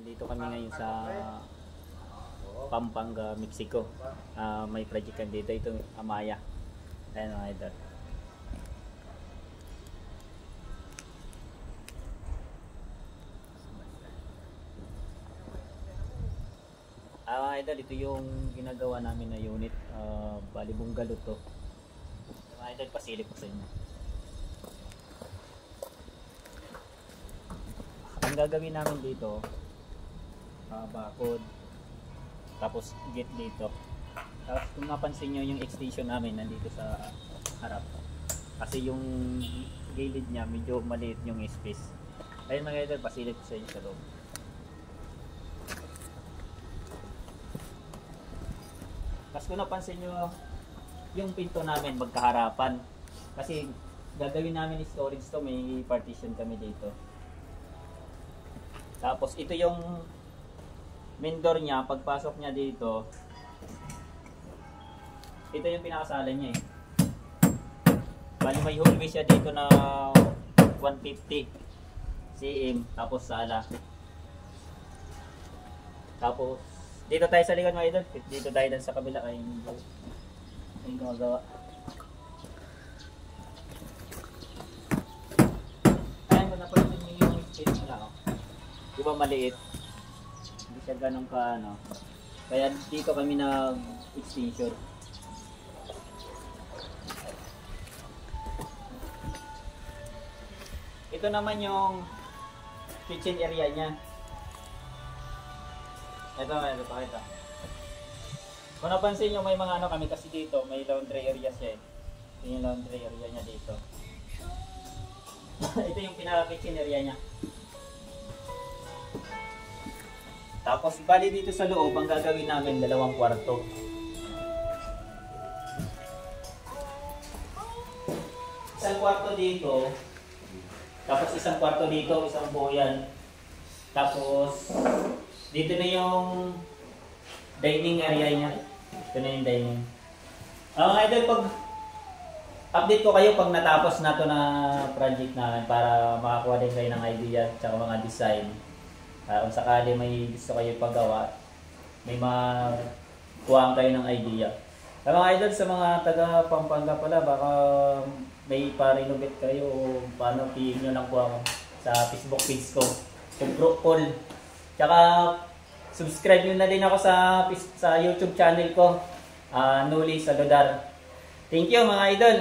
Nandito kami ngayon sa Pampanga, Mexico. May project kami dito, itong Amaya. Ayan mga idol. Mga idol, ito yung ginagawa namin na unit. Bali bungalow to. Mga idol, pasilip ko sa inyo. Ang gagawin namin dito, bakod, tapos gate dito. Tapos kung napansin nyo yung extension namin nandito sa harap, kasi yung gilid niya medyo maliit yung space. Ayun mga idol, pasilip sa inyo sa loob. Tapos kung napansin nyo yung pinto namin magkaharapan, kasi gagawin namin storage to, may partition kami dito. Tapos ito yung main door niya, pagpasok niya dito, ito yung pinakasala niya eh. Bali may hallway siya dito na 150 cm, tapos sala. Tapos dito tayo sa likod mga idol, dito tayo sa kabila ay yung gumagawa. Ayan, kung napansin niyo yung space nila, oh. Diba maliit? Hindi siya ganun ka ano. Kaya dito kami nag-extension. Ito naman yung kitchen area niya. Ito pakita. Kung napansin nyo, may mga ano kami kasi dito, may laundry area siya eh. Ito yung laundry area niya dito. Ito yung pinaka-kitchen area niya. Tapos bali dito sa loob, ang gagawin namin 2 kwarto. Isang kwarto dito, tapos isang kwarto dito, isang buo yan. Tapos dito na yung dining area niya. Ito na yung dining. Mga idol, pag update ko kayo pag natapos na to na project namin para makakuha din kayo ng idea at mga design. Kung sakali may gusto kayo paggawa, may makuhaan kayo ng idea. Mga idol, sa mga taga Pampanga pala, baka may pa-renovate kayo o paano, PM nyo lang po ako sa Facebook page ko. Kung group call. Tsaka subscribe nyo na din ako sa YouTube channel ko, Nuli Saludar. Thank you mga idol!